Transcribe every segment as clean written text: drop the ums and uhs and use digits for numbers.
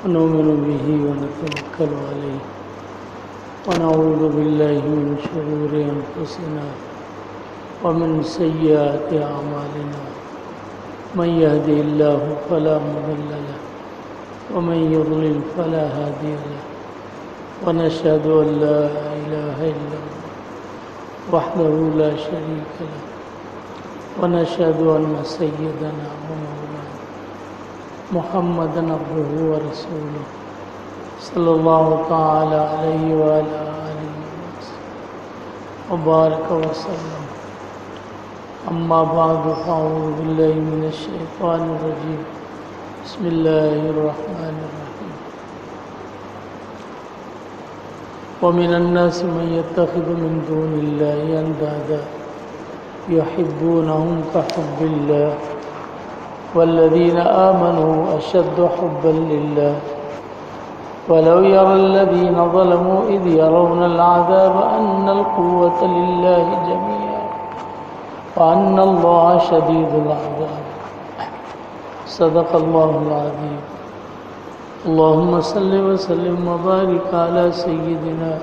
ونؤمن به ونتوكل عليه ونعوذ بالله من شرور أنفسنا ومن سيئات أعمالنا من يهده الله فلا مضل له ومن يضلل فلا هادي له ونشهد أن لا إله إلا الله وحده لا شريك له ونشهد أن سيدنا ومولانا محمدا عبده ورسوله صلى الله تعالى عليه وعلى آله وبارك وسلم. أما بعد فأعوذ بالله من الشيطان الرجيم. بسم الله الرحمن الرحيم. ومن الناس من يتخذ من دون الله أندادا يحبونهم كحب الله والذين آمنوا أشد حبا لله ولو يرى الذين ظلموا إذ يرون العذاب أن القوة لله جميعا وأن الله شديد العذاب. صدق الله العظيم. اللهم صل وسلم وبارك على سيدنا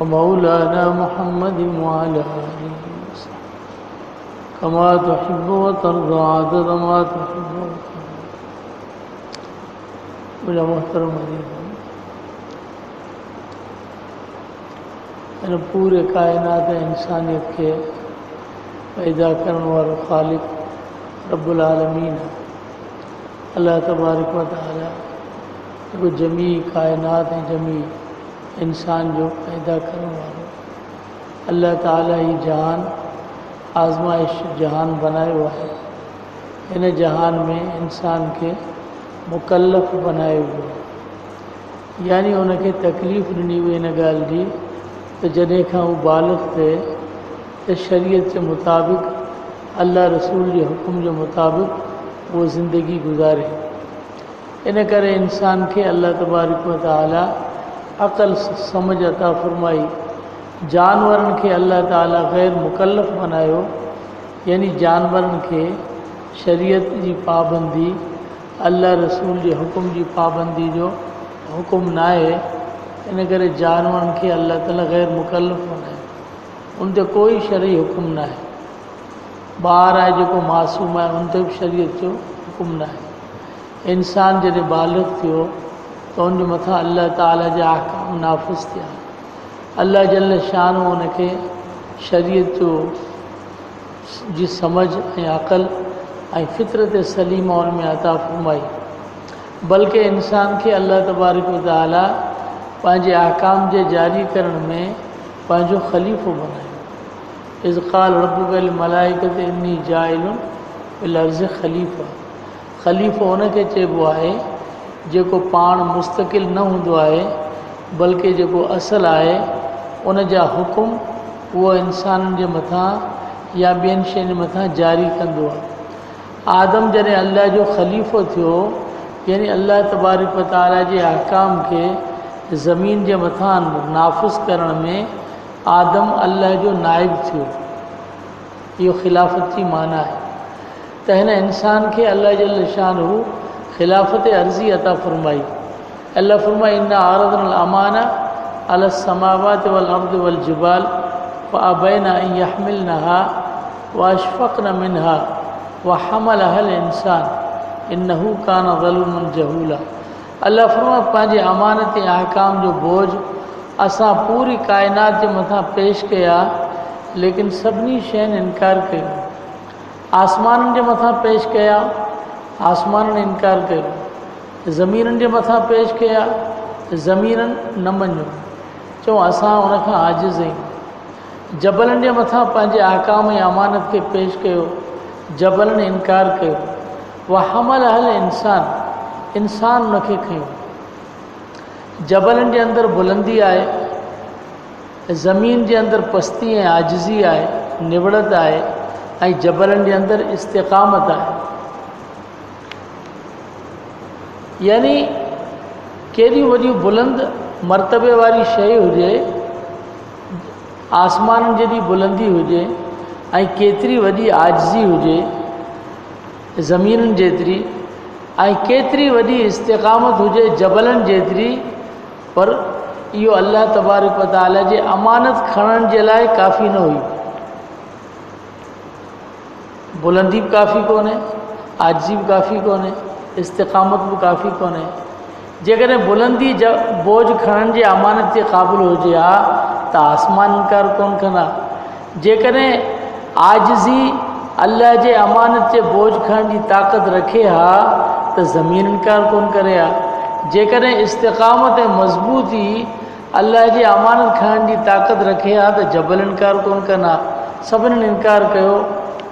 ومولانا محمد وعلى آله وسلم كما تحب وترضى عدد ما تحب وترضى. मुझे मोहतरम अजीज़, पूरे कायनात इंसानियत के पैदा करने वाला खालिक रब्बुल आलमीन अल्लाह तबारक व तआला को जमी कायनात हैं, जमी इंसान जो पैदा करने वाला अल्लाह ताला ही जहान आजमाइश जहान बनाए हुआ है। इन जहान में इंसान के मुकल्लफ बनाए हुए, यानी उनके तकलीफ़ ॾिनी हुई इन ॻाल्हि जी त जॾहिं खां हू बालिग़ थिए त शरीयत जे मुताबिक़ अल्लाह रसूल जे हुकुम जे मुताबिक़ वो ज़िंदगी गुज़ारे। इन करे इंसान खे अल्लाह तबारक व तआला अक़ल समझ अता फ़रमाई। जानवरनि खे अल्लाह ताला ग़ैर मुकल्लफ बनायो, यानी जानवरनि खे शरीयत जी पाबंदी अल्लाह रसूल जे हुकुम जी पाबंदी जो हुकुम न आहे। इन करे जानवरनि खे अल्लाह ताला ग़ैर मुकल्लफ बनायो, उन ते कोई शरई हुकुम न आहे। ॿार आहे जेको मासूम आहे उन ते बि शरीयत जो हुकुम न आहे। इंसान जॾहिं बालिग़ थियो त उनजे मथां अल्लाह ताला जा अहकाम नाफ़िज़ थिया। अल्लाह जल शान उनखे शरीयत जो जी समझ ऐं अक़ल ऐं फितरत सलीमा उन में अता फ़रमाई। बल्कि इंसान खे अल्लाह तबारक व तआला पंहिंजे अहकाम जे जारी करण में पंहिंजो ख़लीफ़ो बनायो। इज़ क़ाल रब्बुका लिल मलाइकति इन्नी जाइलुन फिल अर्ज़ि ख़लीफ़ा। ख़लीफ़ो उनखे चइबो आहे जेको पाण मुस्तक़िल न हूंदो आहे, बल्कि जेको असुलु आहे उन जा हुकुम उहो इंसाननि जे मथां या ॿियनि शयुनि जे मथां जारी कंदो आहे। आदम जॾहिं अल्लाह जो ख़लीफ़ो थियो, यानी अल्लाह तबारक व तआला जे अहकाम खे ज़मीन जे मथां नाफ़िज़ करण में आदम अल्लाह जो नाइब थियो। इहो ख़िलाफ़त जी माना आहे। त हिन इंसान खे अल्लाह जल शानहू ख़िलाफ़त अर्ज़ी अता फ़रमाई। अल्लाह फ़रमाए इन्ना आरज़नल अमाना अला समावाति वल अर्दि वल जिबाल फ़अबैना अन यहमिलनहा व अशफ़क़न मिनहा व हमलहल इंसान इन्नहू कान ज़लूमन जहूला। अल्लाह फ़रमाए पंहिंजे अमानत ऐं अहकाम जो बोझ असां पूरी कायनात जे मथां पेश कया, लेकिन सभिनी शयुनि इनकार कयो। आसमाननि जे मथां पेश कया, आसमाननि इनकार कयो। ज़मीननि जे मथां पेश कया, ज़मीननि न मञियो, चऊं असां उनखां आजिज़ आहियूं। जबलनि जे मथां पंहिंजे अहकाम ऐं अमानत खे पेश कयो, जबलनि इनकार कयो। व हमलहल इंसान, इंसान उनखे खयो। जबलनि जे अंदरि बुलंदी आहे, ज़मीन जे अंदरि पस्ती ऐं आजिज़ी आहे, निवड़त आहे, ऐं जबलनि जे अंदरि इस्तिक़ामत आहे। यानी केॾी वॾी बुलंद मर्तबे वारी शइ हुजे, आसमाननि जेॾी बुलंदी हुजे ऐं केतिरी वॾी आजिज़ी हुजे ज़मीन जेतिरी, ऐं केतिरी वॾी इस्तिक़ामत हुजे जबलनि जेतिरी, पर इहो अल्लाह तबारक व तआला जे अमानत खणण जे लाइ काफ़ी न हुई। बुलंदी बि काफ़ी कोन्हे, आजिज़ी बि काफ़ी कोन्हे, इस्तिक़ामत बि काफ़ी कोन्हे। जेकॾहिं बुलंदी बोझ खणण जे अमानत जे क़ाबिल हुजे हा त आसमान इनकार कोन कंदा। जेकॾहिं आजिज़ी अल्लाह जे अमानत जे बोझ खणण जी ताक़त रखे हा त ज़मीन इनकार कोन करे हा। जेकॾहिं इस्तिक़ामत ऐं मज़बूती अल्लाह जे अमानत खणण जी ताक़त रखे हा त जबल इनकार कोन कंदा। सभिनीनि इनकार कयो।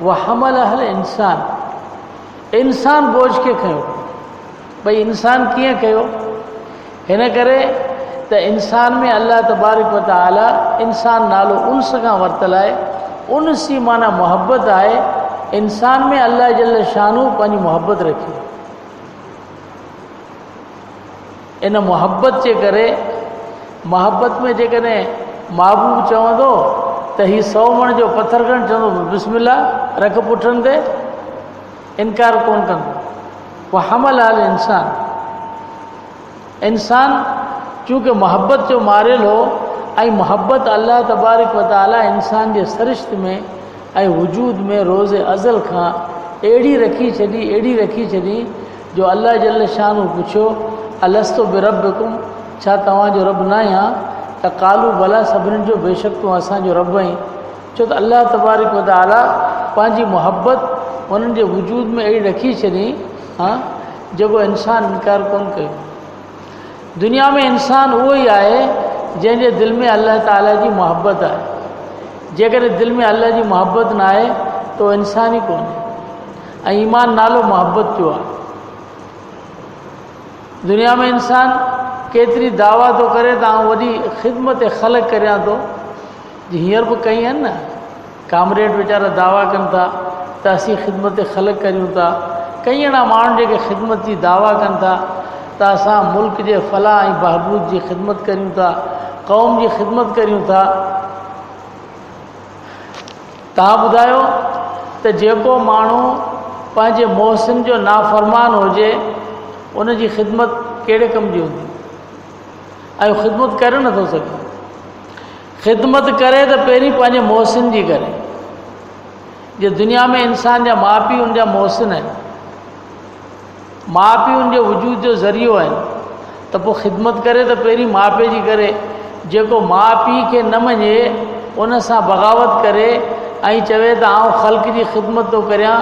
वहमलहल इंसान, इंसान बोझ खे खयो। भई इंसान कीअं कयो? हिन करे त इंसान में अल्लाह तबारक व तआला इंसान नालो उन्स खां वरितल आहे। उनसी माना मोहब्बत आहे। इंसान में अल्लाह जल शानू पंहिंजी मोहब्बत रखी। इन मोहब्बत जे करे, मोहब्बत में जेकॾहिं महबूब चवंदो त हीउ 100 मण जो पथर खण, चवंदो बिस्मिल्लाह रख पुठनि ते, इनकार कोन कंदो। वह हमल हाल इंसान, इंसान चूँकि मोहब्बत जो मारियल हो ऐं मोहब्बत अल्लाह तबारक व तआला इंसान जे सरिश्त में ऐं वजूद में रोज़ अज़ल खां अहिड़ी रखी छॾी जो अल्लाह जल शानू पुछियो अलस्तो बिरब्बिकुम, छा तव्हांजो रब न आहियां? त कालू भला, सभिनीनि जो बेशक तूं असांजो रब आहीं। छो त अल्लाह तबारक व तआला पंहिंजी मोहब्बत उन्हनि जे वजूद में अहिड़ी रखी छॾी जेको इंसान इनकार कोन कयो। दुनिया में इंसान उहो ई आहे जंहिंजे दिलि में अल्लाह ताला जी मोहब्बत आहे। जेकॾहिं दिलि में अल्लाह जी मोहब्बत न आहे त उहो इंसान ई कोन्हे। ऐं ईमान नालो मोहब्बत जो आहे। दुनिया में इंसान केतिरी दावा थो करे त आउं वॾी ख़िदमत ख़लक़ करियां थो। हींअर बि कई आहिनि न, कामरेड वीचारा दावा कनि था त असीं ख़िदमत ख़लक़ करियूं था। कई अहिड़ा माण्हू जेके ख़िदमत जी दावा कनि था त असां मुल्क जे फलाह ऐं बहबूद जी ख़िदमत करियूं था, क़ौम जी ख़िदमत करियूं था। तव्हां ॿुधायो त जेको माण्हू पंहिंजे मोहसिन जो नाफ़रमान हुजे उन जी ख़िदमत कहिड़े कम जी हूंदी? ऐं ख़िदमत करे नथो सघे। ख़िदमत करे त पहिरीं पंहिंजे मोहसिन जी करे। जे दुनिया में इंसान जा माउ पीउ उनजा मोहसिन आहिनि, माउ पीउ उनजे वजूद जो ज़रियो आहिनि, त पोइ ख़िदमत करे त पहिरीं माउ पीउ जी करे। जेको माउ पीउ खे न मञे उन सां बग़ावत करे ऐं चवे त आउं ख़ल्क़ जी ख़िदमत थो करियां,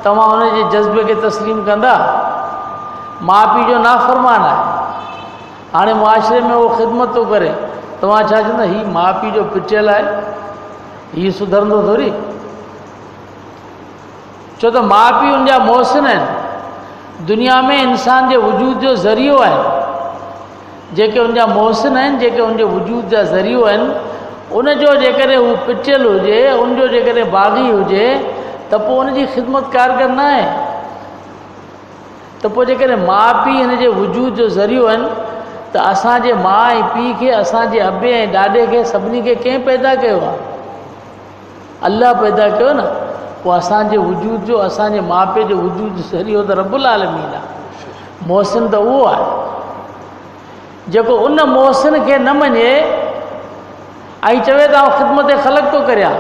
तव्हां उन जे जज़्बे खे तस्लीम कंदा? माउ पीउ जो नाफ़रमान आहे, हाणे मुआशरे में उहो ख़िदमत थो करे, तव्हां छा चवंदा? हीउ माउ पीउ जो पिटियल आहे, हीउ सुधरंदो थोरी। छो त माउ पीउ उनजा मोहसिन आहिनि। दुनिया में इंसान जे वजूद जो ज़रियो आहे। जेके उनजा मोहसिन आहिनि, जेके उनजे वजूद जा ज़रियो आहिनि, उनजो जेकॾहिं हू पिटियल हुजे, उनजो जेकॾहिं बाग़ी हुजे त पोइ उनजी ख़िदमत कारगर न आहे। त पोइ जेकॾहिं माउ पीउ हिन जे वजूद जो ज़रियो आहिनि त असांजे माउ ऐं पीउ खे, असांजे अबे ऐं ॾाॾे खे, सभिनी खे कंहिं पैदा कयो आहे? अल्लाह पैदा कयो न। पोइ असांजे वजूद जो, असांजे माउ पीउ जो वजूद जो ज़रियो त रब्बुल आलमीन आहे। मोहसिन त उहो आहे जेको उन मोहसिन खे न मञे ऐं चवे त आउं ख़िदमत ख़लक़ थो करियां,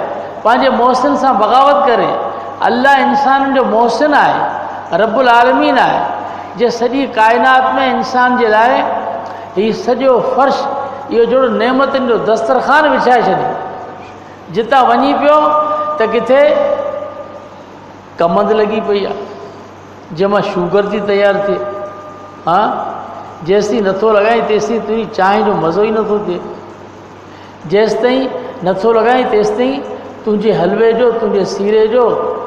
पंहिंजे मोहसिन सां बग़ावत करे। अल्लाह इंसाननि जो मोहसिन आहे, रब्बुल आलमीन आहे, जे सॼी काइनात में इंसान जे लाइ हीउ सॼो फ़र्श, इहो जहिड़ो नेमतुनि जो दस्तरखान विछाए छॾियो। जितां वञी पियो त किथे कमंद लॻी पई आहे, जंहिंमां शुगर थी तयारु थिए। जेसिताईं नथो लॻाई तेसिताईं तुंहिंजी चांहि जो मज़ो ई नथो थिए। जेसिताईं नथो लॻाई तेसिताईं तुंहिंजे हलवे जो, तुंहिंजे सीरे जो,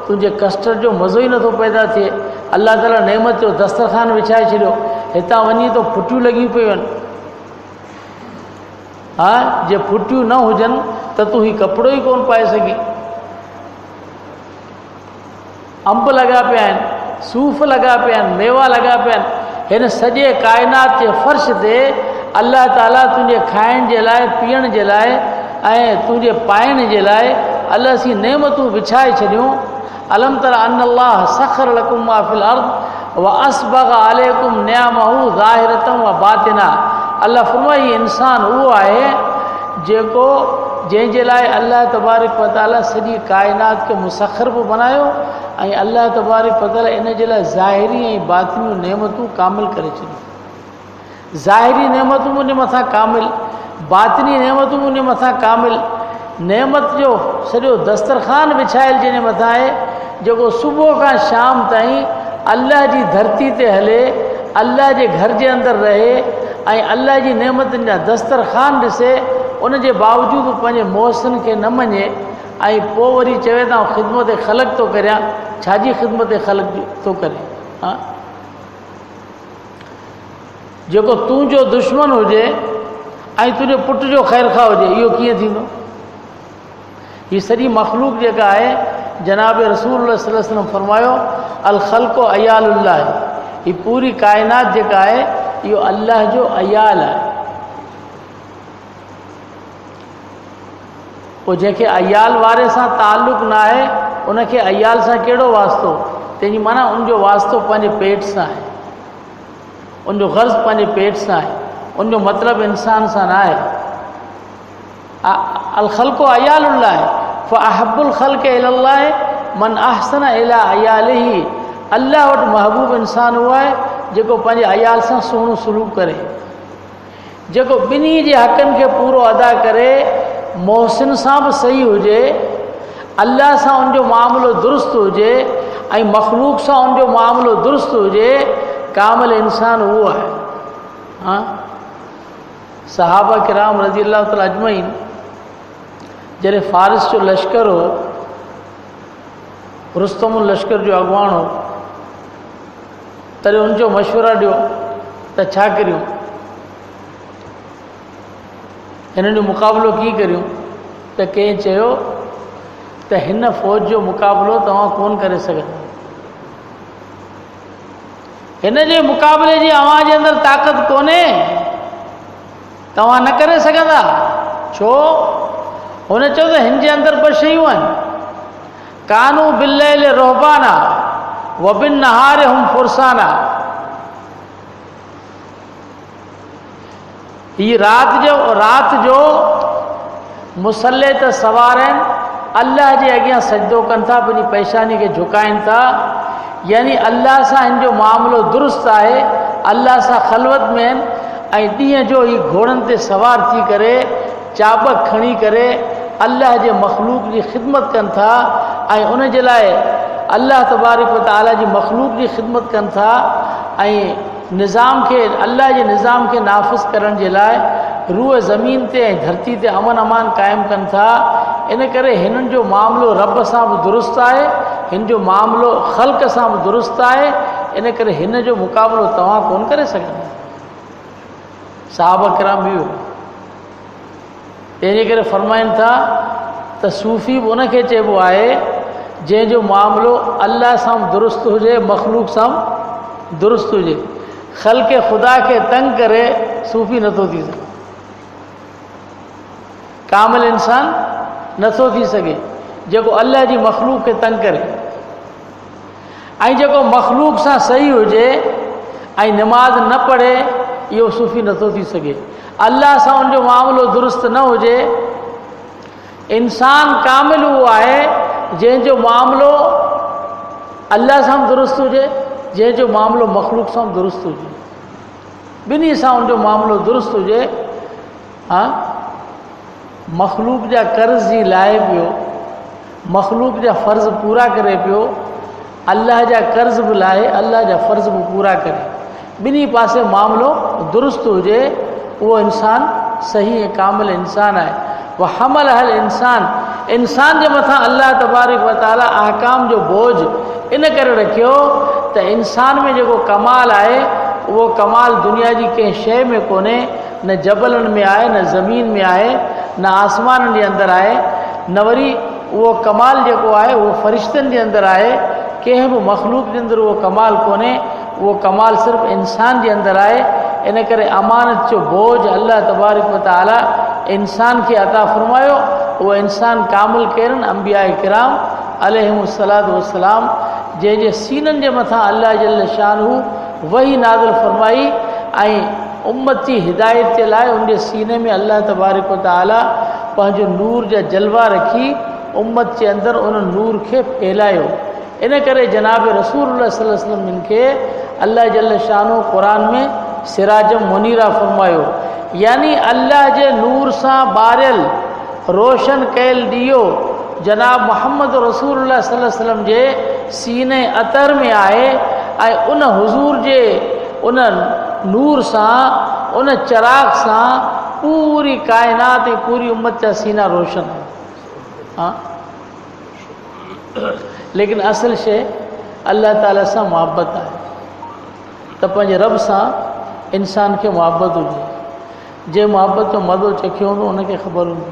तुंहिंजे कस्टर्ड जो मज़ो ई नथो पैदा थिए। अल्लाह ताला नेमत जो दस्तरखान विछाए छॾियो, हितां वञी तो फुटियूं लॻी पियूं आहिनि। जे फुटियूं न हुजनि त तूं हीउ कपिड़ो ई कोन पाए सघीं। अंब लॻा पिया आहिनि, सूफ़ लॻा पिया आहिनि, मेवा लॻा पिया आहिनि। हिन सॼे काइनात जे फ़र्श ते अल्लाह ताला तुंहिंजे खाइण जे लाइ, पीअण जे लाइ ऐं तुंहिंजे पाइण जे लाइ अलाह सी नेमतूं विछाए छॾियूं। अलम तर अन अल्लाह सख़र लकुम मा फिल अर्द व असबग़ अलैकुम निअमहु ज़ाहिरतन व बातिना। अल्लाह फरमाई इंसान उहो आहे जेको जंहिंजे लाइ अल्लाह तबारक व तआला सॼी काइनात खे मुसख़र बि बनायो ऐं अल्लाह तबारक व तआला इन जे लाइ ज़ाहिरी ऐं बातिनी नेमतूं कामिल करे छॾियूं। ज़ाहिरी नेमतूं उन मथां कामिल, बातिनी नेमतूं उन मथां कामिल। नेमत जो सॼो दस्तरखान विछायल जंहिंजे मथां आहे, जेको सुबुह खां शाम ताईं अल्लाह जी धरती ते हले, अल्लाह जे घर जे अंदरि रहे ऐं अल्लाह जी नेमतुनि जा दस्तरखान ॾिसे, उन जे बावजूदि पंहिंजे मौसन खे न मञे ऐं पोइ वरी चवे त ख़िदमत ख़लक़ थो करियां। छाजी ख़िदमत ख़लक़ थो करे? हा, जेको तुंहिंजो दुश्मन हुजे ऐं तुंहिंजे पुट जो ख़ैर ख़ा हुजे, इहो कीअं थींदो? हीअ सॼी मख़लूक जेका आहे, जनाब रसूल सल्लल्लाहु अलैहि वसल्लम फरमायो अल ख़ल्क़ु अयालुल्लाह, हीअ पूरी काइनात जेका आहे इहो अल्लाह जो अयाल आहे। पोइ जंहिंखे अयाल वारे सां ताल्लुक़ न आहे उनखे अयाल सां कहिड़ो वास्तो? तंहिंजी माना उनजो वास्तो पंहिंजे पेट सां आहे, उनजो ग़र्ज़ पंहिंजे पेट सां आहे, उनजो मतिलबु इंसान सां न आहे। अल ख़ल्क़ु अयालुल्लाह फ़अहब्बुल ख़ल्क़ इलल्लाह मन अहसन इला अयालिही। अल्लाह वटि महबूब इंसान उहो आहे जेको पंहिंजे अयाल सां सुहिणो सलूक करे, जेको ॿिन्ही जे हक़नि खे पूरो अदा करे, मोहसिन सां बि सही हुजे, अल्लाह सां उनजो मामिलो दुरुस्त हुजे ऐं मख़लूक सां उनजो मामिलो दुरुस्त हुजे, कामिल इंसान उहो आहे। हा, सहाबा किराम रज़ी अल्लाह तआला अजमईन जॾहिं फ़ारिस जो लश्कर हो, रुस्तमुल लश्कर जो अॻुवाण हो, तॾहिं उनजो मशवरा ॾियो त छा करियूं, हिननि जो मुक़ाबिलो कीअं करियूं? त कंहिं चयो त हिन फ़ौज जो मुक़ाबिलो तव्हां कोन करे सघंदा, हिन जे मुक़ाबले जी अव्हां जे अंदरि ताक़त कोन्हे, तव्हां न करे सघंदा। छो? हुन चयो त हिन जे अंदरि ॿ शयूं आहिनि, कानू बिल्लैल रुहबाना व बिन नहार हुम फुरसाना। हीअ रात जो मुसल्ले ते सवार आहिनि, अल्लाह जे अॻियां सजदो कनि था, पंहिंजी पेशानी खे झुकाइनि था, यानी अल्लाह सां हिन जो मामिलो दुरुस्त आहे, अल्लाह सां ख़लवत में आहिनि ऐं ॾींहं जो ही घोड़नि ते सवार थी करे, चाबक खणी करे अल्लाह जे मख़लूक जी ख़िदमत कनि था ऐं उन जे लाइ अल्लाह तबारक व तआला जी मख़लूक जी ख़िदमत कनि था ऐं निज़ाम खे, अल्लाह जे निज़ाम खे नाफ़िज़ करण जे लाइ रूह ज़मीन ते ऐं धरती ते अमन अमान क़ाइमु कनि था। इन करे हिननि जो मामिलो रब सां बि दुरुस्त आहे, हिन जो मामिलो ख़ल्क़ सां बि दुरुस्त आहे, इन करे हिन जो मुक़ाबिलो तव्हां कोन करे सघंदा। सहाबा किराम बि तंहिंजे करे फरमाइनि था त सूफ़ी बि उनखे चइबो आहे जंहिंजो मामिलो अल्लाह सां बि दुरुस्त हुजे, मख़लूक सां बि दुरुस्त हुजे। ख़ल्क़ ख़ुदा खे तंग करे सूफ़ी नथो थी सघे, कामिल इंसान नथो थी सघे जेको अल्लाह जी मख़लूक खे तंग करे, ऐं जेको मख़लूक सां सही हुजे ऐं निमाज़ न पढ़े, इहो सूफ़ी नथो थी सघे। अल्लाह सां उनजो मामिलो दुरुस्त न हुजे। इंसान कामिल उहो आहे जंहिंजो मामिलो अल्लाह सां बि दुरुस्त हुजे, जंहिंजो मामिलो मख़लूक सां बि दुरुस्त हुजे, ॿिन्ही सां उनजो मामिलो दुरुस्त हुजे। हा, मख़लूक जा कर्ज़ जी लाहे पियो, मख़लूक जा फ़र्ज़ पूरा करे पियो, अल्लाह जा कर्ज़ बि लाहे, अल्लाह जा फ़र्ज़ बि पूरा करे, ॿिन्ही पासे मामिलो दुरुस्त हुजे, उहो इंसान सही ऐं कामिल इंसान आहे। वह हमल हल इंसान जे मथां अल्लाह तबारक व तआला अहकाम जो बोझ इन करे रखियो त इंसान में जेको कमाल आहे उहो कमाल दुनिया जी कंहिं शइ में कोन्हे, न जबलनि में आहे, न ज़मीन में आहे, न आसमाननि जे अंदरि आहे, न वरी उहो कमाल जेको आहे उहो फ़रिश्तनि जे अंदरि आहे, कंहिं बि मख़लूक जे अंदरि उहो कमाल कोन्हे, उहो कमाल सिर्फ़ु इंसान जे अंदरि आहे। इन करे अमानत जो बोझ अल्लाह तबारक व तआला इंसान खे अता फ़रमायो। उहो इंसान कामिल केरनि? अंबिया किराम अलैहिमुस्सलातु वस्सलाम, जंहिंजे सीननि जे मथां अल्लाह जल शानहू वही नाज़िल फरमाई ऐं उम्मत जी हिदायत जे लाइ उनजे सीने में अल्लाह तबारक व तआला पंहिंजो नूर जा जलवा रखी उम्मत जे अंदरि उन नूर खे फैलायो। इन करे जनाब रसूलुल्लाह सल्लल्लाहु अलैहि वसल्लम खे अल्लाह जल शानहू क़ुरान में सिराजम मुनीरा फरमायो, यानी अल्लाह जे नूर सां ॿारियल रोशन कयल ॾीओ जनाब मोहम्मद रसूलुल्लाह सल्लल्लाहु अलैहि वसल्लम जे सीने अतर में आहे ऐं उन हुज़ूर जे उन नूर सां उन चिराग सां पूरी कायनात ऐं पूरी उम्मत जा सीना रोशन आहे। हाँ, लेकिन असल शइ अल्लाह ताला सां मुहबत आहे त पंहिंजे रब सां इंसान खे मुहबत हुजे। जे मुहबत जो मज़ो चखियो हूंदो उनखे ख़बर हूंदी।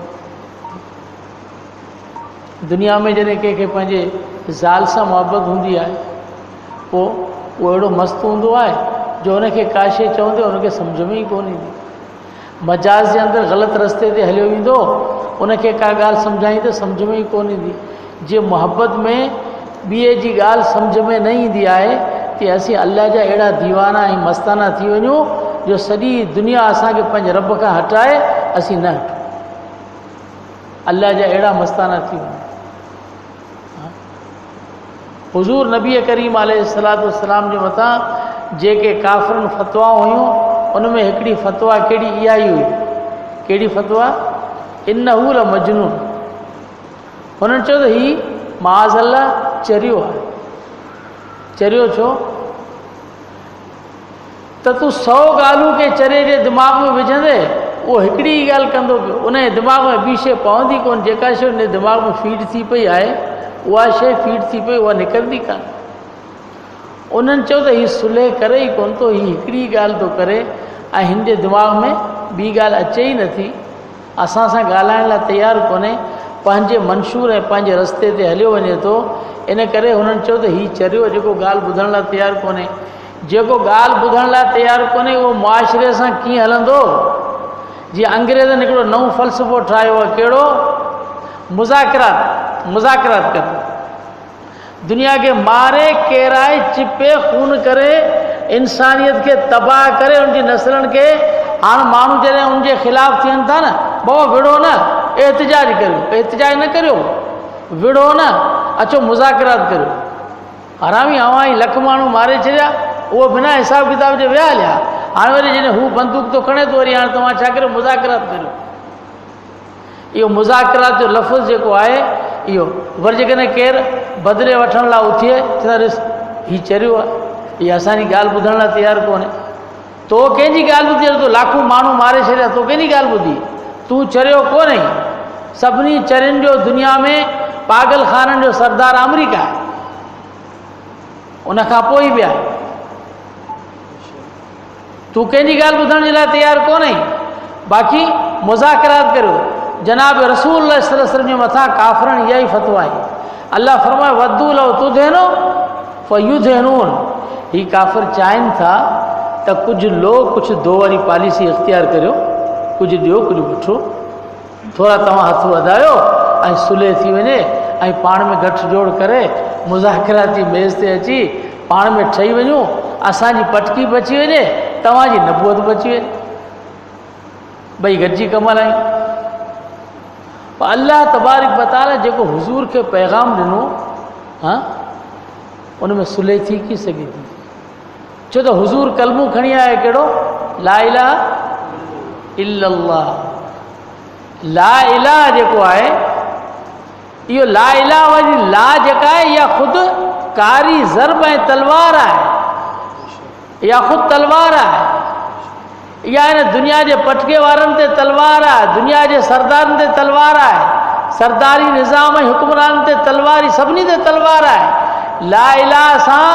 दुनिया में जॾहिं कंहिंखे पंहिंजे ज़ाल सां मुहबत हूंदी आहे पोइ उहो अहिड़ो मस्तु हूंदो आहे जो उनखे का शइ चवंदे उनखे सम्झ में ई कोन ईंदी। मजाज़ जे अंदरि ग़लति रस्ते ते हलियो वेंदो, उनखे का ॻाल्हि सम्झाई त सम्झ में ई कोन ईंदी। जे मुहबत में ॿिए जी ॻाल्हि सम्झ में न ईंदी आहे त असीं अल्लाह जा अहिड़ा दीवाना ऐं मस्ताना थी वञूं जो सॼी दुनिया असांखे पंहिंजे रब खां हटाए असीं न हटूं। अल्लाह जा अहिड़ा मस्ताना थी वञूं। हुज़ूर नबी करीम अलैहिस्सलातु वस्सलाम जे मथां जेके काफ़िरनि फ़तवा हुयूं उन में हिकिड़ी फ़तवा कहिड़ी इहा ई हुई। कहिड़ी फ़तवा? इन्नहू लमजनून। हुननि चयो त हीउ माज़अल्लाह चरियो आहे। चरियो छो? त तूं 100 ॻाल्हियूं के चरे जे दिमाग़ में विझंदे उहो हिकिड़ी ई ॻाल्हि कंदो पियो, उन जे दिमाग़ में ॿी शइ पवंदी कोन। जेका शइ उन जे दिमाग़ में फीड थी पई आहे उहा शइ फीड थी पई, उहा निकिरंदी कान। उन्हनि चयो त हीउ सुलह करे ई कोन थो, हीउ हिकिड़ी ॻाल्हि थो करे ऐं हिन जे दिमाग़ में ॿी ॻाल्हि अचे ई नथी, असां सां ॻाल्हाइण लाइ तयारु कोन्हे, पंहिंजे मंशूर ऐं पंहिंजे रस्ते ते हलियो वञे थो। इन करे हुननि चयो त हीउ चरियो जेको ॻाल्हि ॿुधण लाइ तयारु कोन्हे। जेको ॻाल्हि ॿुधण लाइ तयारु कोन्हे उहो मुआशिरे सां कीअं हलंदो? जीअं अंग्रेज़नि हिकिड़ो नओं फ़लसफ़ो ठाहियो आहे, कहिड़ो? मुज़ाकिरात। मुज़ाकिरात कर, दुनिया खे मारे केराए चिपे खून करे इंसानियत खे तबाह करे उनजी नसलनि खे। हाणे माण्हू जॾहिं उनजे ख़िलाफ़ थियनि था न, भाउ विड़ो न, एहतिजाज करियो। एहतिजाज न करियो, विड़ो न, अचो मुज़ाकिरात करियो। हरामी हवाई लख माण्हू मारे छॾिया, उहो बिना हिसाब किताब जे विया हलिया। हाणे वरी जॾहिं हू बंदूक थो खणे थो वरी हाणे तव्हां छा करियो? मुज़ाकिरात करियो। इहो मुज़ाकिरात जो लफ़्ज़ जेको आहे इहो वरी जेकॾहिं केरु बदिले वठण लाइ उथिए त हीउ चरियो आहे, हीअ असांजी ॻाल्हि ॿुधण लाइ तयारु कोन्हे। तो कंहिंजी ॻाल्हि ॿुधी? तो लाखूं माण्हू मारे छॾिया, तो कंहिंजी ॻाल्हि ॿुधी? तूं चरियो कोन्हे। सभिनी चरियुनि जो दुनिया में पागल खाननि जो सरदार अमरीका आहे, उनखां पोइ ॿिया। तूं कंहिंजी ॻाल्हि ॿुधण जे लाइ तयारु कोन्हे। बाक़ी मुज़ाकिरात करियो। जनाब रसूलुल्लाह सल्लल्लाहु अलैहि वसल्लम जे मथां काफ़िरनि इहा ई फ़तवा आहे। अल्लाह फरमाए वद्दू लौ तुदहिनु फयुदहिनून। ही काफ़िर चाहिनि था त कुझु लो कुझु दो वारी पॉलिसी इख़्तियार करियो, कुझु ॾियो कुझु वठो, थोरा तव्हां हथ वधायो ऐं सुलह थी वञे ऐं पाण में गठजोड़ करे मुज़ाकिरात जी मेज़ ते अची पाण में ठही वञूं, असांजी पटकी बची वञे, तव्हांजी नबूअत बची वञे, ॿई गॾिजी कमु हलायूं। पर अल्लाह तबारक व तआला जेको हुज़ूर खे पैगाम ॾिनो, हाँ, उन में सुलह थी की सघे थी? छो त हुज़ूर कलमो खणी आया कहिड़ो? ला इलाहा इल्लल्लाह। ला इलाहा जेको आहे इहो ला इलाहा वारी ला जेका आहे इहा ख़ुदि कारी ज़रब ऐं तलवार आहे। इहा ख़ुदि तलवार आहे। इहा हिन दुनिया जे पटके वारनि ते तलवार आहे, दुनिया जे सरदारनि ते तलवार आहे, सरदारी निज़ाम ऐं हुक्मराननि ते तलवार, सभिनी ते तलवार आहे। ला इलाहा सां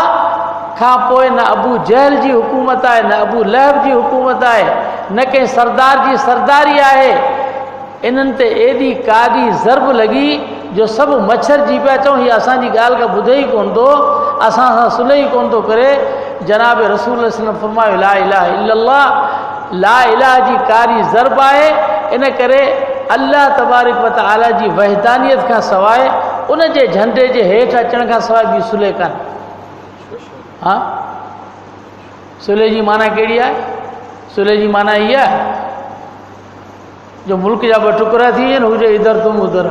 खां पोइ न अबू जहल जी हुकूमत आहे, न अबू लहब जी हुकूमत आहे, न कंहिं सरदार जी सरदारी आहे। इन्हनि ते एॾी काॾी ज़रब लॻी जो सभु मच्छर जी पिया चऊं हीअ असांजी ॻाल्हि खां ॿुधे ई कोन थो, असां सां सुलह ई कोन थो करे। जनाब रसूल सल्लल्लाहु अलैहि वसल्लम फरमायो ला इलाहा इल्लल्लाह। ला इलाहा जी कारी ज़रब आहे। इन करे अल्लाह तबारक व तआला जी वहदानियत खां सवाइ, उन जे झंडे जे हेठि अचण खां सवाइ ॿी सुलह कान्हे। हाँ, सुलह जी माना कहिड़ी आहे? सुलह जी माना इहा आहे जो मुल्क जा ॿ टुकड़ा थी वञनि, हुजे इधर तुम उधर,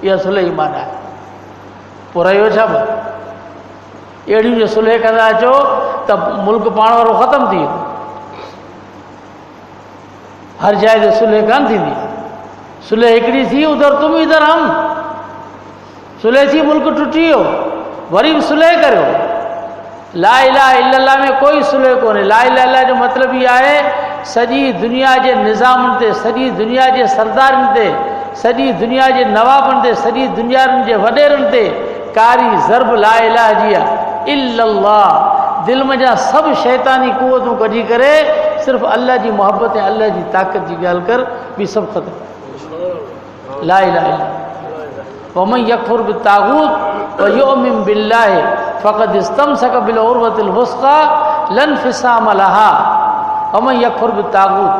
इहा सुलह जी माना आहे। पोइ रहियो छा बि अहिड़ियूं जो सुलह कंदा अचो त मुल्क पाण वारो ख़तमु थी वेंदो। हर जाइ ते सुलह कान थींदी। सुलह हिकिड़ी थी, उधर तुम इधर हम, सुलह थी, मुल्क टुटी वियो, वरी बि सुलह करियो। ला इलाहा इल्लल्लाह में कोई सुलह कोन्हे। ला इलाहा इल्लल्लाह जो मतिलबु इहा आहे सॼी दुनिया जे निज़ामनि ते, सॼी दुनिया जे सरदारनि ते, सॼी दुनिया जे नवाबनि ते, सॼी दुनिया जे वॾेरनि ते कारी ज़रब ला इलाहा जी आहे। इल्लल्लाह दिलि में जा सभु शैतानी कुवतूं कढी करे सिर्फ़ु अल्लाह जी मोहब्बत ऐं अल्लाह जी ताक़त जी ॻाल्हि कर, बि सभु ख़तमु। ला इलाहा इल्लल्लाह। वमन यकफुर बित्तागूत व युमिन बिल्लाह फ़क़द इस्तमसक बिल उर्वतिल वुस्क़ा लन फिसाम लहा। वमन यकफुर बित्तागूत,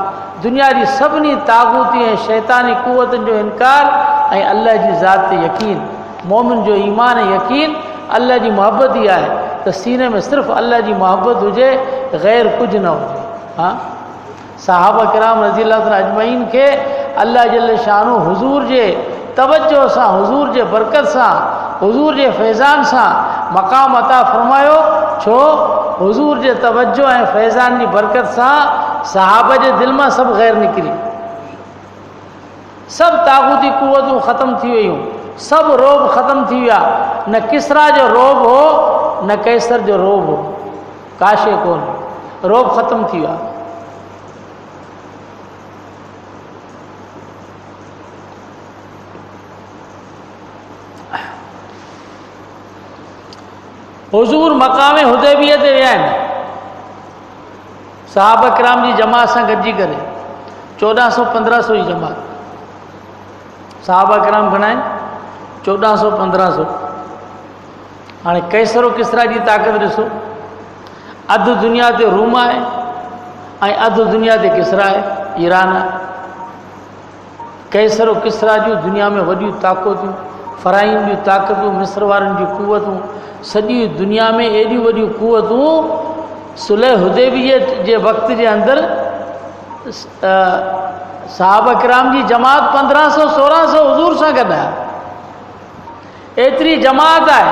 दुनिया जी सभिनी तागूती ऐं शैतानी कुवतुनि जो इनकार ऐं अल्लाह जी ज़ात ते यकीन। मोमिन जो ईमान ऐं यकीन अल्लाह जी मोहब्बत ई आहे त सीने में सिर्फ़ु अल्लाह जी मोहब्बत हुजे, ग़ैर कुझु न हुजे। हाँ, सहाबा किराम रज़ी अल्लाह ताला अजमईन खे अल्लाह जल्ल शानो हुज़ूर जे तवज्जो सां, हुज़ूर जे बरकत सां, हुज़ूर जे फैज़ान सां मक़ाम अता फरमायो। छो? हुज़ूर जे तवज्जो ऐं फैज़ान जी बरकत सां सहाबा जे दिलि मां सभु ग़ैर निकिरी, सभु तागूती कुवतूं ख़तमु थी वियूं, सभु रोब ख़तमु थी विया। न किसरा जो रोब हो, न कैसर जो रोब हो, काशे कोन, रोब ख़तमु थी विया। हुज़ूर मक़ामे हुदैबिया ते विया आहिनि सहाबा किराम जी जमात सां गॾिजी करे। 1400-1500 जी जमात। सहाबा किराम घणा आहिनि? 1400-1500। हाणे कैसर किसरा जी ताक़त ॾिसो, अधु दुनिया ते रूम आहे ऐं अधु दुनिया ते किसरा आहे, ईरान आहे। कैसर किसरा जूं दुनिया में वॾियूं ताक़तूं, फ़राइन जूं ताक़तूं, मिस्र वारनि जूं कुवतूं, सॼी दुनिया में एॾियूं वॾियूं कुवतूं सुलह हुदैबिया जे वक़्त जे अंदरि सहाबा किराम जी जमात 1500-1600 हुज़ूर सां गॾु आहे। एतिरी जमात आहे।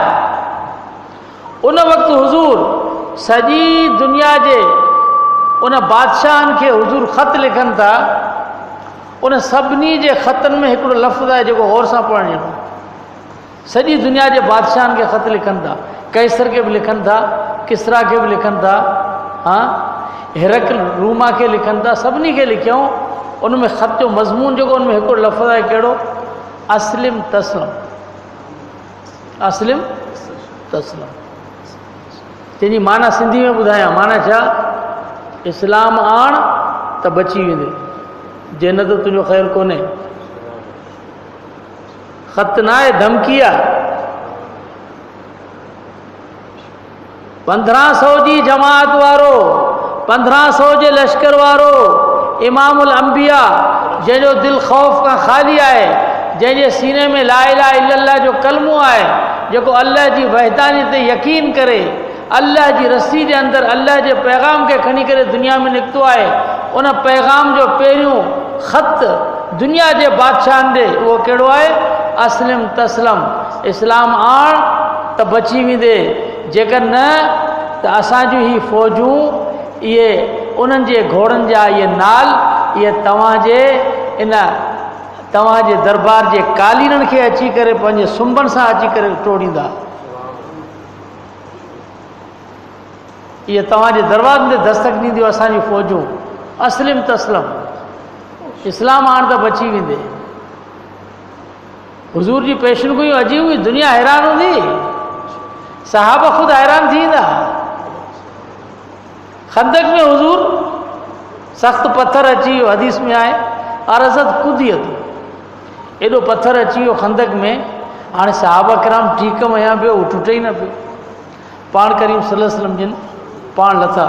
उन वक़्तु हुज़ूर सॼी दुनिया जे उन बादशाहनि खे हुज़ूर ख़त लिखनि था। उन सभिनी जे ख़तनि में हिकिड़ो लफ़्ज़ आहे जेको गौर सां पढ़णु ॼणो। सॼी दुनिया जे बादशाहनि खे ख़त लिखनि था, कैसर खे बि लिखनि था, किसरा खे बि लिखनि था, हाँ, हिरकल रूमा खे लिखनि था, सभिनी खे लिखियऊं। उन में ख़त जो मज़मून जेको उन में हिकिड़ो लफ़्ज़ आहे कहिड़ो? अस्लिम तस्लम। अस्लिम तस्लम। जंहिंजी माना सिंधी में ॿुधायां, माना छा? इस्लाम आण त बची वेंदे, जे न त तुंहिंजो ख़ैरु कोन्हे। ख़त न आहे, धमकी आहे। 1500 जी जमात वारो, 1500 जे लश्कर वारो, इमामुल अंबिया, जंहिंजो दिलि ख़ौफ़ खां ख़ाली आहे, जंहिंजे सीने में ला इलाहा इल्लल्लाह जो कलमो आहे, जेको अल्लाह जी वहदानी ते यकीन करे, अल्लाह जी रस्सी जे अंदरि अल्लाह जे पैगाम खे खणी करे दुनिया में निकितो आहे। उन पैगाम जो पहिरियों ख़त दुनिया जे बादशाहनि ॾे, उहो कहिड़ो आहे? अस्लिम तस्लम। इस्लाम आण त बची वेंदे, जेकर न त असांजूं ही फ़ौजूं, इहे उन्हनि जे घोड़नि जा इहे नाल, इहे तव्हांजे दरबार जे कालीननि खे अची करे पंहिंजे सुंभनि सां अची करे टोड़ींदा। इहे तव्हांजे दरवाज़नि ते दस्तक ॾींदियूं असांजूं फ़ौजूं। अस्लिम तस्लम, इस्लाम आण त बची वेंदे। हुज़ूर जी पेशनगोई अजीब हुई, दुनिया हैरान हूंदी, सहाबा ख़ुदि हैरान थी वेंदा। खंदक में हुज़ूर सख़्त पत्थर अची वियो, हदीस में आहे, अरज़त कुदियत, एॾो पत्थर अची वियो खंदक में। हाणे सहाबा किराम ठीक मया पियो, उहो टुटे ई न पियो। पाण करीम सल्लल्लाहु अलैहि वसल्लम जिन पाण लथा।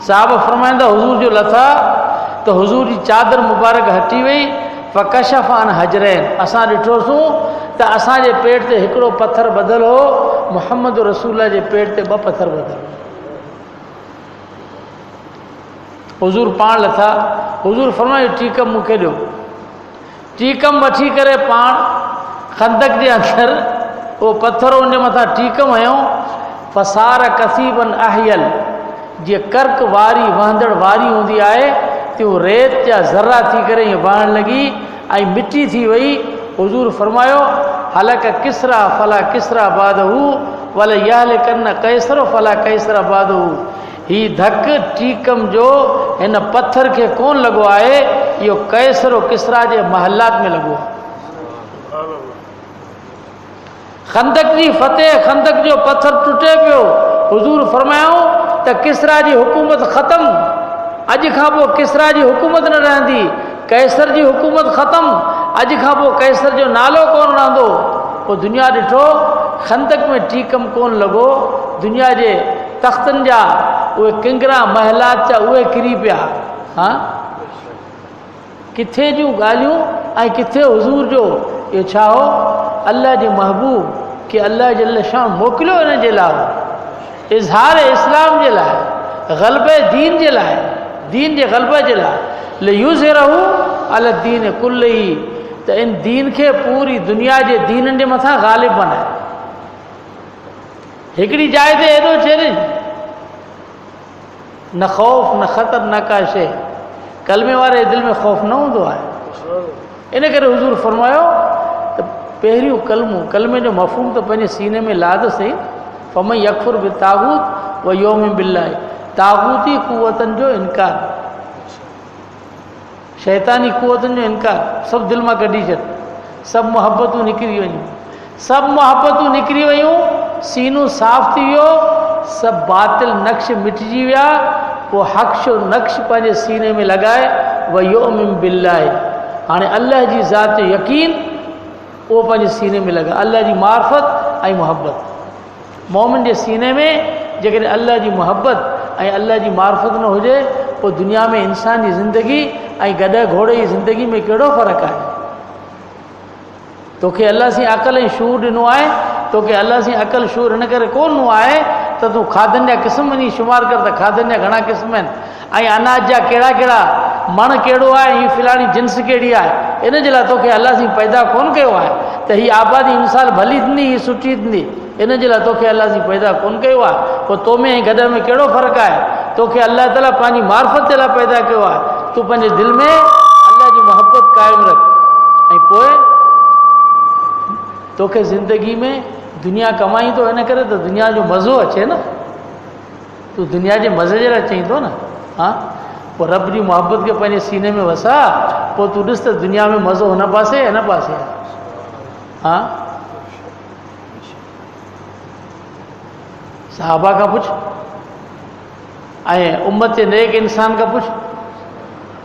सहाबा फरमाईंदा हुज़ूर जो लथा त हुज़ूर जी चादर मुबारक हटी वई। फ़कशफ़ अन हजरैन, असां ॾिठोसीं त असांजे पेट ते हिकिड़ो पत्थर ॿधल हो, मुहम्मद रसूलुल्लाह जे पेट ते 2 पत्थर ॿधल। हुजूर पाण लथा, हुजूर फरमायो टीकम मूंखे ॾियो। टीकम वठी करे पाण खंदक जे अंदरि उहो पत्थर उन मथां टीकम हयो। फसार कसीबन अहियल, जीअं कर्क वारी वहंदड़ वारी हूंदी आहे तीअं रेत जा ज़र्रा थी करे ईअं वहण लॻी ऐं मिटी थी वई। हुजूर फरमायो हलक किसरा फला किसरा बादहू वल यहलिकन कैसर फला कैसर बादहू। ही धक टीकम जो हिन पत्थर खे कोन लॻो आहे, इहो कैसर किसरा जे महलात में लॻो आहे। खंदक जी फतेह, खंदक जो पत्थर टुटे पियो। हुजूर फरमायो त किसरा जी हुकूमत ख़त्म, अॼु खां पोइ किसरा जी हुकूमत न रहंदी, कैसर जी हुकूमत ख़त्म, अॼु खां पोइ कैसर जो नालो कोन रहंदो। पोइ दुनिया ॾिठो खंदक में टीकम कोन लॻो, दुनिया जे तख़्तनि जा उहे किंगरा महलात जा उहे किरी पिया। हा, किथे जूं ॻाल्हियूं ऐं किथे हुजूर जो इहो छा हो? अल्लाह जे महबूब खे अल्लाह जल शान मोकिलियो हिन जे लाइ, इज़हार इस्लाम जे लाइ, ग़लबे दीन जे लाइ, दीन जे ग़लबे जे लाइ, लियुज़हिरहू अला दीन कुल्लिही, त इन दीन खे पूरी दुनिया जे दीननि जे मथां ग़ालिब बनाए। हिकिड़ी जाइ ते एॾो चैलेंज, न ख़ौफ़ न ख़तर न का शइ, कलमे वारे दिलि में ख़ौफ़ न हूंदो आहे। इन करे हुजूर फरमायो त पहिरियों कलमे जो मफ़हूम त पंहिंजे सीने में लाद सही। फमन यकफुर बि तागूत व यौम बिल्लाह, तागूती कुवतनि जो इनकार, शैतानी कुवतनि जो इनकार सभु दिलि मां कढी छॾ। सभु मोहबतूं निकिरी वयूं, सभु मोहबतूं निकिरी वयूं, सीनो साफ़ थी वियो, सभु बातिल नक्श मिटिजी विया। पोइ हक़ नक्श पंहिंजे सीने में लॻाए व यौम बिल्लाह, हाणे अल्लाह जी ज़ात जो यकीन उहो पंहिंजे सीने में लॻा। अल्लाह जी मार्फत ऐं मुहबत, मोमिन जे सीने में जेकॾहिं अल्लाह जी मुहबत ऐं अल्लाह जी मार्फत न हुजे, पोइ दुनिया में इंसान जी ज़िंदगी ऐं गॾु घोड़े जी ज़िंदगी में कहिड़ो फ़र्क़ु आहे? तोखे अल्लाह सां अक़ल ऐं शूर ॾिनो आहे, तोखे अल्लाह सां अक़ल शूर हिन करे कोन ॾिनो आहे त तूं खाधनि जा क़िस्म वञी शुमार कर त खाधनि जा घणा क़िस्म आहिनि, ऐं अनाज जा कहिड़ा कहिड़ा मण कहिड़ो आहे, हीअ फिलाणी जिन्स कहिड़ी आहे, इन जे लाइ तोखे अल्लाह सां पैदा कोन कयो आहे त हीअ आबादी मिसाल भली थींदी, हीअ सुठी थींदी, इन जे लाइ तोखे अल्लाह सां पैदा कोन कयो आहे। पोइ तो में ऐं गॾ में कहिड़ो फ़र्क़ु आहे? तोखे अल्लाह ताला पंहिंजी मार्फत जे लाइ पैदा कयो आहे। तूं पंहिंजे दिलि में अल्लाह जी मोहबत क़ाइमु रख, ऐं पोइ तोखे ज़िंदगी में दुनिया कमाई थो हिन करे त दुनिया जो मज़ो अचे न, तूं दुनिया जे मज़े जे लाइ चई थो न। हा, पोइ रब जी मोहबत खे पंहिंजे सीने में वसा, पोइ तूं ॾिस त दुनिया में मज़ो हुन पासे हिन पासे आहे। हा, सहाबा खां पुछ ऐं उम्मत जे नेक इंसान खां पुछ,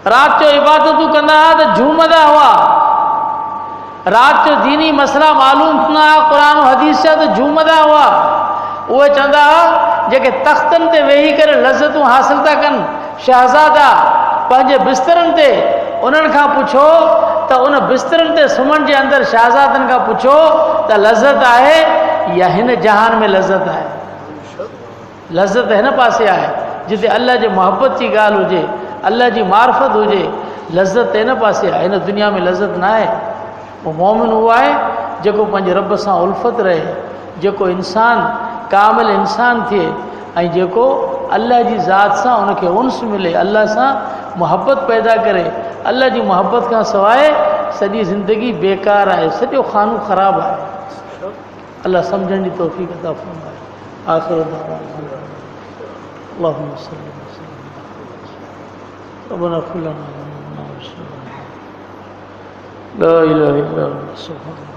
राति जो इबादतूं कंदा हुआ त झूमंदा हुआ, राति जो दीनी मसला मालूम थींदा हुआ, क़ुरान हदीस जा त झूमंदा हुआ। उहे चवंदा हुआ जेके तख़्तनि ते वेही करे लज़तूं हासिल था कनि, शहज़ादा पंहिंजे बिस्तरनि ते, उन्हनि खां पुछो त उन बिस्तरनि ते सुम्हण जे अंदरि शहज़ादनि खां पुछो त लज़त आहे या हिन जहान में लज़त आहे? लज़त हिन पासे आहे जिते अल्लाह जे मोहबत जी ॻाल्हि हुजे, अल्लाह जी मार्फत हुजे, लज़त हिन पासे आहे, हिन दुनिया में लज़त न आहे। पोइ मोमिन उहो आहे जेको पंहिंजे रब सां उल्फत रहे, जेको इंसान कामिल इंसान थिए, ऐं जेको अल्लाह जी ज़ात सां उनखे उन्स मिले, अल्लाह सां मोहबत पैदा करे। अल्लाह जी मोहबत खां सवाइ सॼी ज़िंदगी बेकार आहे, सॼो खानो ख़राबु आहे। अल्लाह सम्झण जी तौफ़ीक़ अता फ़रमाए। आख़िर दावाना अल्लाहुम्मा सल्लि व सल्लिम रब्बना इग़फिर लना ला इलाहा इल्ला अंता सुब्हानक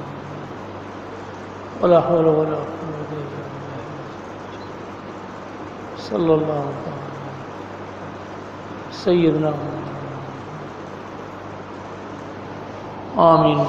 वला हौला वला कुव्वता इल्ला बिल्लाह सल्लल्लाहु अलैहि सय्यदना आमीन।